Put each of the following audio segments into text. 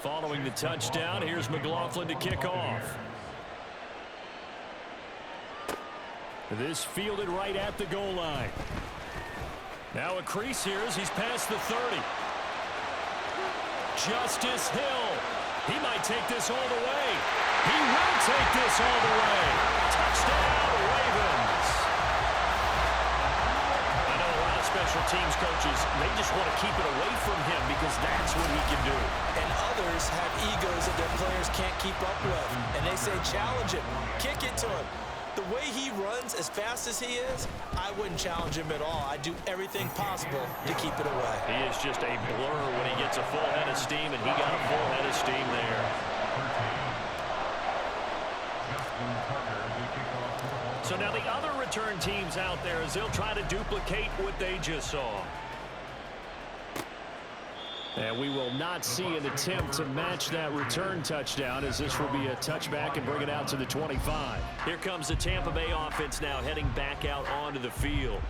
Following the touchdown, here's McLaughlin to kick off. This fielded right at the goal line. Now a crease here as he's past the 30. Justice Hill. He might take this all the way. He will take this all the way. Touchdown, Ravens. I know a lot of special teams coaches, they just want to keep it away from him because that's what he can do. And others have egos that their players can't keep up with. And they say, challenge him, kick it to him. The way he runs as fast as he is, I wouldn't challenge him at all. I'd do everything possible to keep it away. He is just a blur when he gets a full head of steam, and he got a full head of steam there. So now the other return teams out there as they'll try to duplicate what they just saw. And we will not see an attempt to match that return touchdown as this will be a touchback and bring it out to the 25. Here comes the Tampa Bay offense now heading back out onto the field.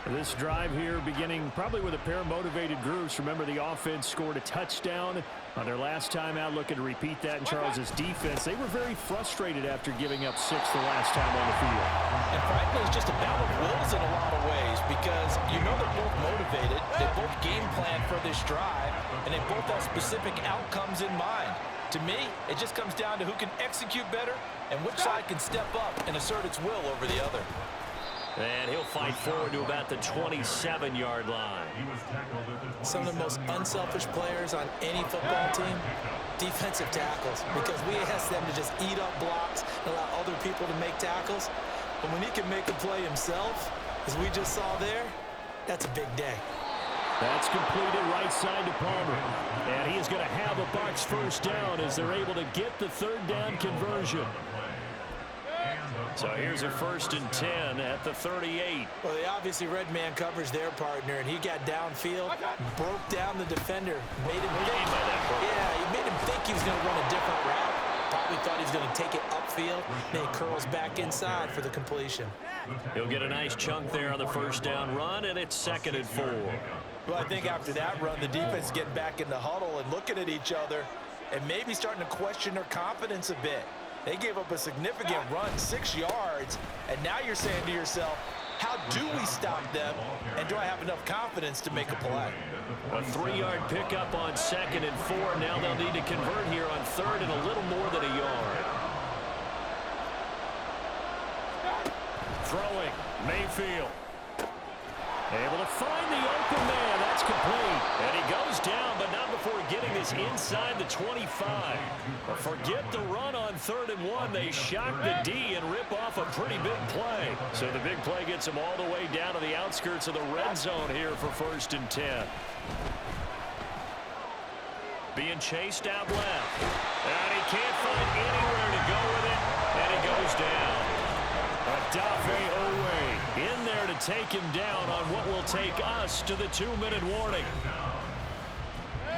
This drive here beginning probably with a pair of motivated groups. Remember, the offense scored a touchdown on their last time out, looking to repeat that in Charles's defense. They were very frustrated after giving up 6 the last time on the field. And frankly, it's just a battle of wills in a lot of ways because you know they're both motivated. They both game plan for this drive, and they both have specific outcomes in mind. To me, it just comes down to who can execute better and which side can step up and assert its will over the other. And he'll fight forward to about the 27-yard line. Some of the most unselfish players on any football team, defensive tackles, because we ask them to just eat up blocks and allow other people to make tackles. But when he can make a play himself, as we just saw there, that's a big day. That's completed right side to Palmer. And he is going to have a Bucs first down as they're able to get the third down conversion. So here's a 1st and 10 at the 38. Well, they obviously red man covers their partner, and he got downfield, broke down the defender, made him think. Yeah, he made him think he was going to run a different route. Probably thought he was going to take it upfield. Then he curls back inside for the completion. He'll get a nice chunk there on the first down run, and it's 2nd and 4. Well, I think after that run, the defense getting back in the huddle and looking at each other and maybe starting to question their confidence a bit. They gave up a significant run, 6 yards, and now you're saying to yourself, how do we stop them, and do I have enough confidence to make a play? A 3-yard pickup on 2nd and 4. Now they'll need to convert here on 3rd and a little more than a yard. Throwing, Mayfield. Able to find the open man. That's complete. And he goes down, but not before getting this inside the 25. But forget the run on 3rd and 1. They shock the D and rip off a pretty big play. So the big play gets him all the way down to the outskirts of the red zone here for 1st and 10. Being chased out left. And he can't find anywhere to go with it. And he goes down. Adafe Owe in there to take him down on what will take us to the 2-minute warning.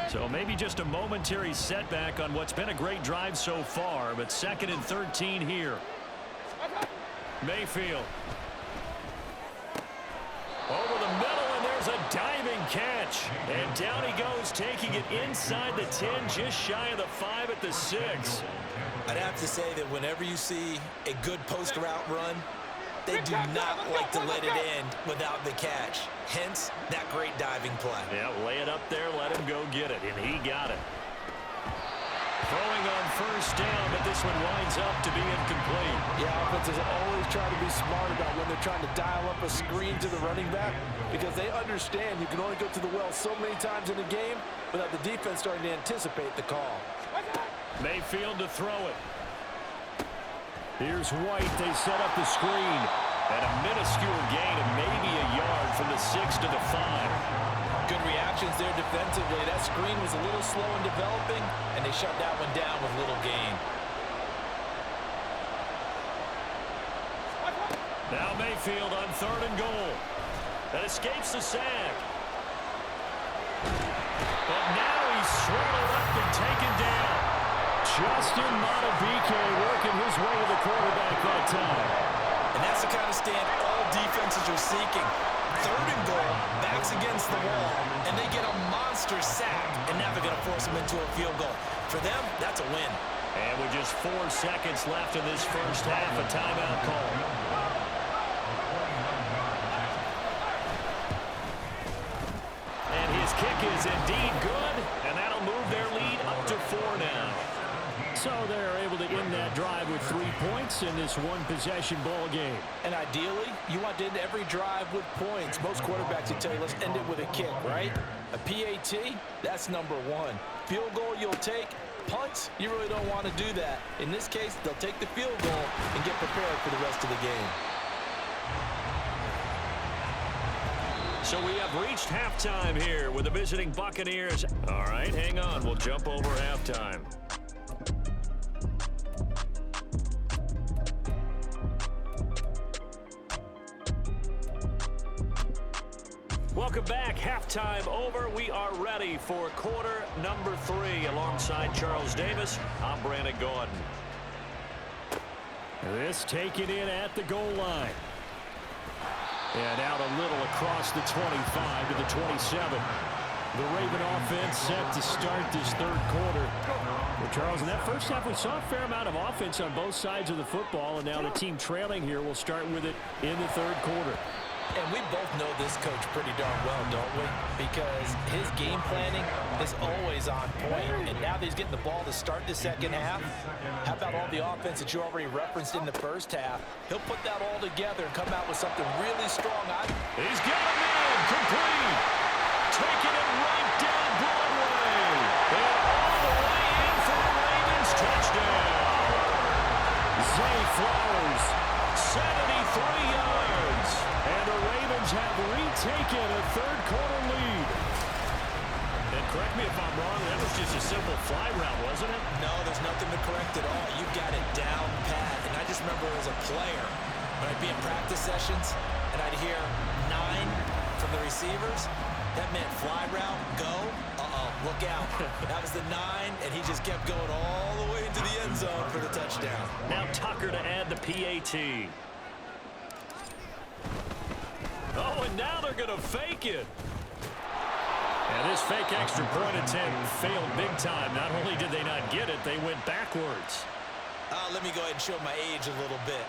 So maybe just a momentary setback on what's been a great drive so far, but 2nd and 13 here. Mayfield. Over the middle, and there's a diving catch. And down he goes, taking it inside the 10, just shy of the 5 at the 6. I'd have to say that whenever you see a good post route run, they do not like to let it end without the catch. Hence, that great diving play. Yeah, lay it up there, let him go get it, and he got it. Throwing on 1st down, but this one winds up to be incomplete. Yeah, offenses always try to be smart about when they're trying to dial up a screen to the running back because they understand you can only go to the well so many times in a game without the defense starting to anticipate the call. Mayfield to throw it. Here's White. They set up the screen. And a minuscule gain of maybe a yard from the 6 to the 5. Good reactions there defensively. That screen was a little slow in developing, and they shut that one down with little gain. Now Mayfield on 3rd and goal. That escapes the sack. But now he's swallowed up and taken down. Justin Madubuike working his way to the quarterback that time. And that's the kind of stand all defenses are seeking. 3rd and goal, backs against the wall, and they get a monster sack, and now they're going to force them into a field goal. For them, that's a win. And with just 4 seconds left in this first half, a timeout call. And his kick is indeed good, and that'll move their lead up to 4 now. So they're able to end that drive with 3 points in this one-possession ball game. And ideally, you want to end every drive with points. Most quarterbacks will tell you, let's end it with a kick, right? A PAT, that's number 1. Field goal you'll take. Punts, you really don't want to do that. In this case, they'll take the field goal and get prepared for the rest of the game. So we have reached halftime here with the visiting Buccaneers. All right, hang on. We'll jump over halftime. Welcome back. Halftime over. We are ready for quarter number 3. Alongside Charles Davis, I'm Brandon Gordon. This taken in at the goal line. And out a little across the 25 to the 27. The Raven offense set to start this third quarter. Well, Charles, in that first half, we saw a fair amount of offense on both sides of the football, and now the team trailing here will start with it in the third quarter. And we both know this coach pretty darn well, don't we? Because his game planning is always on point. And now that he's getting the ball to start the second half, how about all the offense that you already referenced in the first half? He'll put that all together and come out with something really strong. He's got him in, complete. Taking it right down Broadway. And all the way in for the Ravens touchdown. Zay Flowers, 73 yards. and the Ravens have retaken a third quarter lead. And correct me if I'm wrong, that was just a simple fly route, wasn't it? No, there's nothing to correct at all. You got it down pat. And I just remember as a player, when I'd be in practice sessions and I'd hear 9 from the receivers, that meant fly route, go, look out. That was the 9, and he just kept going all the way into the end zone for the touchdown. Now Tucker to add the PAT. Oh, and now they're going to fake it. And this fake extra point attempt failed big time. Not only did they not get it, they went backwards. Let me go ahead and show my age a little bit.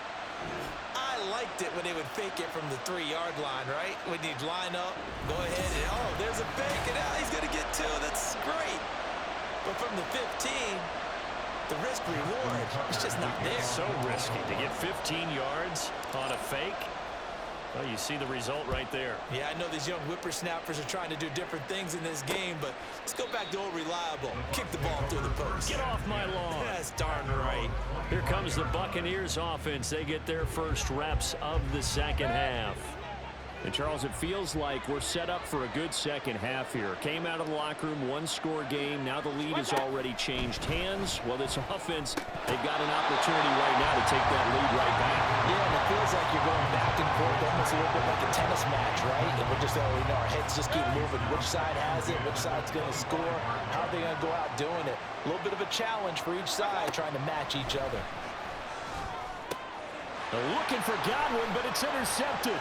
I liked it when they would fake it from the 3-yard line, right? When you'd line up, go ahead, and oh, there's a fake, and now he's going to get 2. That's great. But from the 15, the risk-reward, it's just not there. So risky to get 15 yards on a fake. Well, you see the result right there. Yeah, I know these young whippersnappers are trying to do different things in this game, but let's go back to old reliable. Kick the ball through the post. Get off my lawn. That's darn right. Here comes the Buccaneers offense. They get their first reps of the second half. And, Charles, it feels like we're set up for a good second half here. Came out of the locker room, 1-score game. Now the lead has already changed hands. Well, this offense, they've got an opportunity right now to take that lead right back. Yeah, and it feels like you're going back and forth, almost a little bit like a tennis match, right? And we're just, our heads just keep moving. Which side has it? Which side's going to score? How are they going to go out doing it? A little bit of a challenge for each side, trying to match each other. They're looking for Godwin, but it's intercepted.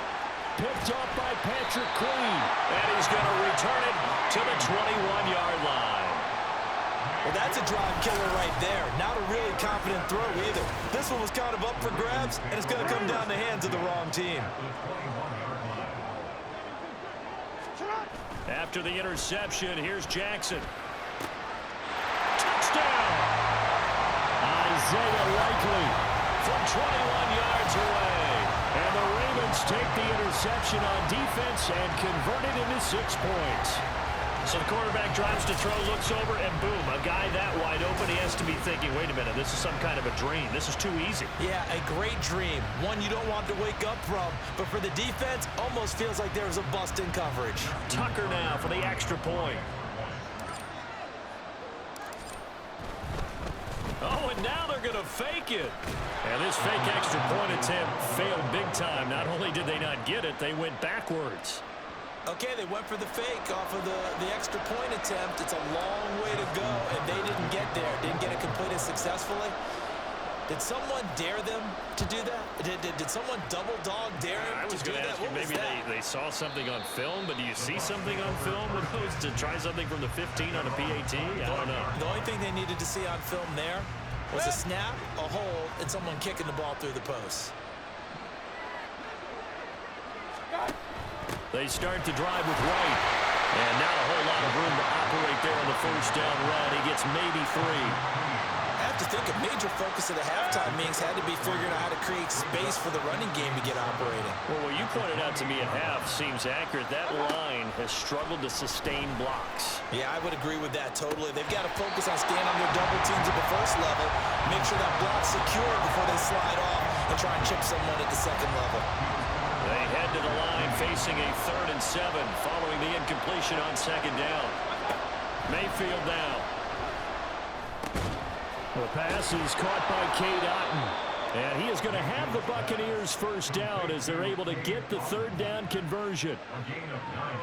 Picked off by Patrick Queen. And he's going to return it to the 21-yard line. Well, that's a drive killer right there. Not a really confident throw either. This one was kind of up for grabs, and it's going to come down the hands of the wrong team. After the interception, here's Jackson. Touchdown! Isaiah Likely from 21 yards away. And the Ravens take the interception on defense and convert it into 6 points. So the quarterback drives to throw, looks over, and boom, a guy that wide open, he has to be thinking, wait a minute, this is some kind of a dream. This is too easy. Yeah, a great dream. One you don't want to wake up from. But for the defense, almost feels like there was a bust in coverage. Tucker now for the extra point. Oh, and now they're going to fake it. And this fake extra point attempt failed big time. Not only did they not get it, they went backwards. Okay, they went for the fake off of the extra point attempt. It's a long way to go, and they didn't get there. Didn't get it completed successfully. Did someone dare them to do that? Did someone double dog dare him to do that? I was going to ask you, maybe they saw something on film, but do you see something on film with those to try something from the 15 on a PAT? I don't know. The only thing they needed to see on film there was a snap, a hold, and someone kicking the ball through the post. They start to drive with White. And not a whole lot of room to operate there on the first down run. He gets maybe 3. I have to think a major focus of the halftime meetings had to be figuring out how to create space for the running game to get operating. Well, what you pointed out to me at half seems accurate. That line has struggled to sustain blocks. Yeah, I would agree with that totally. They've got to focus on staying on their double teams at the first level, make sure that block's secure before they slide off and try and chip someone at the second level. They head to the line facing a 3rd and 7 following the incompletion on 2nd down. Mayfield now. The pass is caught by Cade Otton. And he is going to have the Buccaneers first down as they're able to get the 3rd down conversion.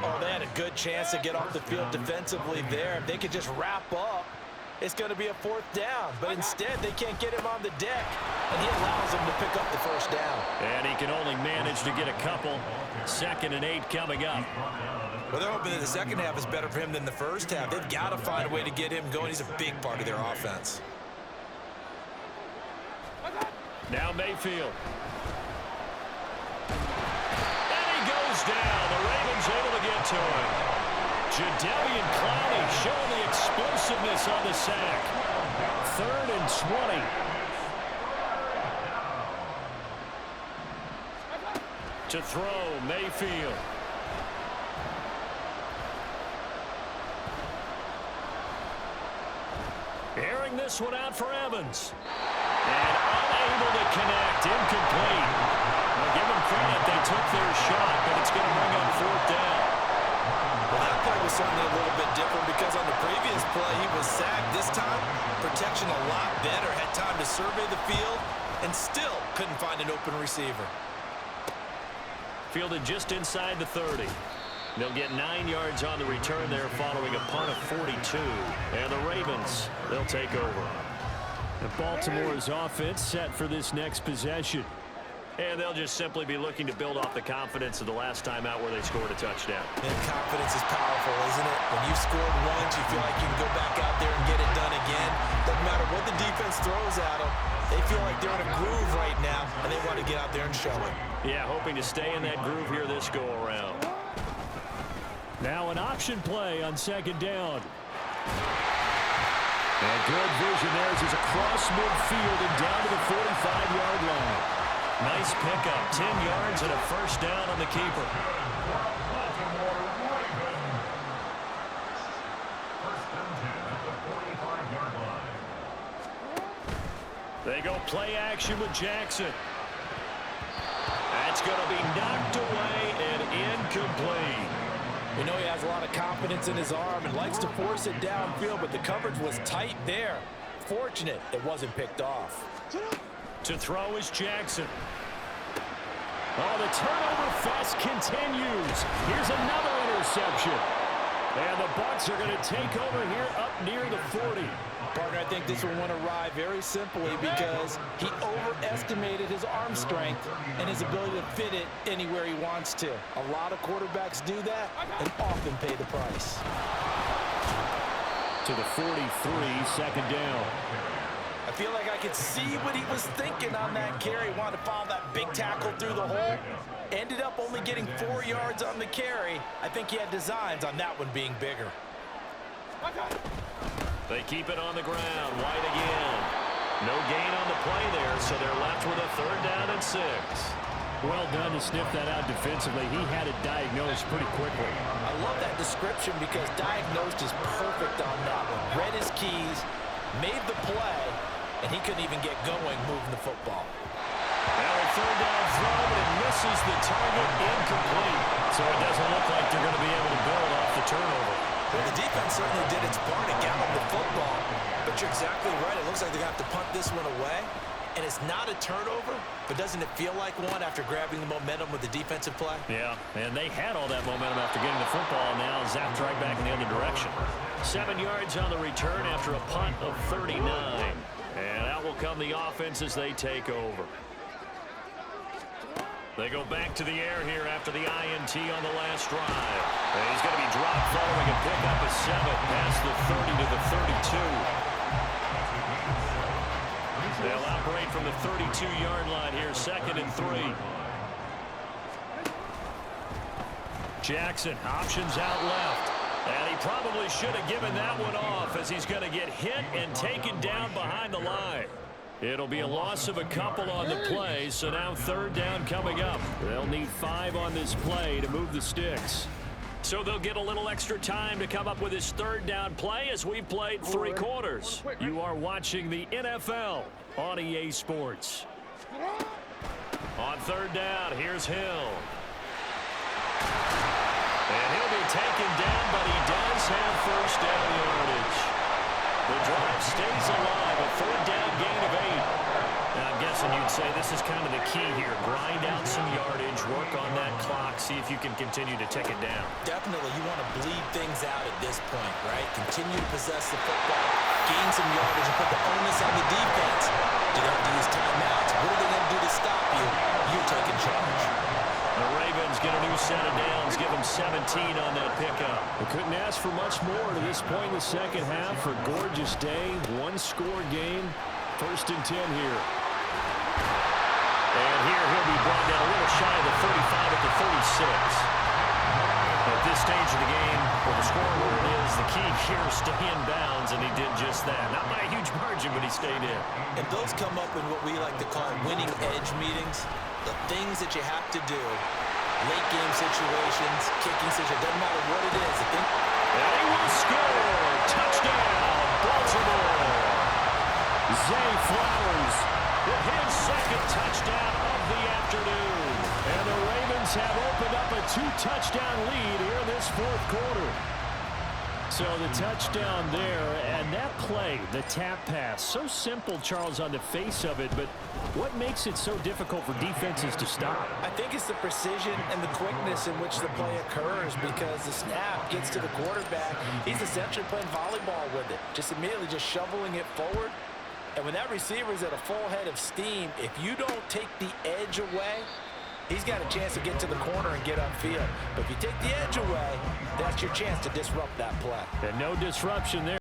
Oh, they had a good chance to get off the field defensively there. If they could just wrap up, it's going to be a 4th down. But instead, they can't get him on the deck. And he allows them to pick up the first down. And he can only manage to get a couple. 2nd and 8 coming up. Well, they're hoping that the second half is better for him than the first half. They've got to find a way to get him going. He's a big part of their offense. Now Mayfield. And he goes down. The Ravens able to get to him. Jadeveon Clowney showing the explosiveness on the sack. 3rd and 20. To throw, Mayfield. Airing this one out for Evans. And unable to connect. Incomplete. Well, give them credit. They took their shot, but it's going to bring up 4th down. Well, that play was certainly a little bit different because on the previous play, he was sacked. This time, protection a lot better. Had time to survey the field and still couldn't find an open receiver. Fielded just inside the 30. They'll get 9 yards on the return there following a punt of 42. And the Ravens, they'll take over. And Baltimore's offense set for this next possession. And they'll just simply be looking to build off the confidence of the last time out where they scored a touchdown. And confidence is powerful, isn't it? When you've scored once, you feel like you can go back out there and get it done again. Doesn't matter what the defense throws at them. They feel like they're in a groove right now, and they want to get out there and show it. Yeah, hoping to stay in that groove here this go-around. Now an option play on 2nd down. And good vision there as he's across midfield and down to the 45-yard line. Nice pickup, 10 yards and a first down on the keeper. They go play action with Jackson. That's going to be knocked away and incomplete. We know he has a lot of confidence in his arm and likes to force it downfield, but the coverage was tight there. Fortunate it wasn't picked off. To throw is Jackson. Oh, the turnover fest continues. Here's another interception. And the Bucs are going to take over here up near the 40. Partner, I think this one went awry very simply because he overestimated his arm strength and his ability to fit it anywhere he wants to. A lot of quarterbacks do that and often pay the price. To the 43, 2nd down. I feel like I could see what he was thinking on that carry. Wanted to follow that big tackle through the hole. Ended up only getting 4 yards on the carry. I think he had designs on that one being bigger. They keep it on the ground. White again. No gain on the play there, so they're left with a 3rd down and 6. Well done to sniff that out defensively. He had it diagnosed pretty quickly. I love that description because diagnosed is perfect on that one. Read his keys, made the play, and he couldn't even get going moving the football. Now a 3rd down throw, but it misses the target, incomplete. So it doesn't look like they're going to be able to build off the turnover. Well, the defense certainly did its part to gallop the football, but you're exactly right. It looks like they're going to have to punt this one away, and it's not a turnover, but doesn't it feel like one after grabbing the momentum with the defensive play? Yeah, and they had all that momentum after getting the football, now zapped right back in the other direction. 7 yards on the return after a punt of 39. And out will come the offense as they take over. They go back to the air here after the INT on the last drive. And he's going to be dropped following a pickup of 7 past the 30 to the 32. They'll operate from the 32-yard line here, 2nd and 3. Jackson, options out left. And he probably should have given that one off as he's going to get hit and taken down behind the line. It'll be a loss of a couple on the play, so now 3rd down coming up. They'll need 5 on this play to move the sticks. So they'll get a little extra time to come up with his 3rd down play as we've played 3 quarters. You are watching the NFL on EA Sports. On 3rd down, here's Hill. And he'll be taken down, but he does have 1st down yardage. The drive stays alive, a 3rd down gain of 8. Now, I'm guessing you'd say this is kind of the key here. Grind out some yardage, work on that clock, see if you can continue to take it down. Definitely, you want to bleed things out at this point, right? Continue to possess the football, gain some yardage, and put the onus on the defense. Do they have to use timeouts? What are they going to do to stop you? You're taking charge. The Ravens get a new set of downs, give them 17 on that pickup. They couldn't ask for much more to this point in the second half. A gorgeous day, 1-score game, 1st and 10 here. And here he'll be brought down a little shy of the 35 at the 36. At this stage of the game, where the scoreboard is, the key here is stay in bounds, and he did just that. Not by a huge margin, but he stayed in. And those come up in what we like to call winning edge meetings. The things that you have to do, late game situations, kicking situations, doesn't matter what it is. And he will score. Touchdown, Baltimore. Zay Flowers with his 2nd touchdown of the afternoon. And the Ravens have opened up a 2-touchdown lead here in this 4th quarter. So the touchdown there, and that play, the tap pass, so simple, Charles, on the face of it, but what makes it so difficult for defenses to stop? I think it's the precision and the quickness in which the play occurs, because the snap gets to the quarterback. He's essentially playing volleyball with it, just immediately just shoveling it forward. And when that receiver's at a full head of steam, if you don't take the edge away, he's got a chance to get to the corner and get upfield. But if you take the edge away, that's your chance to disrupt that play. And no disruption there.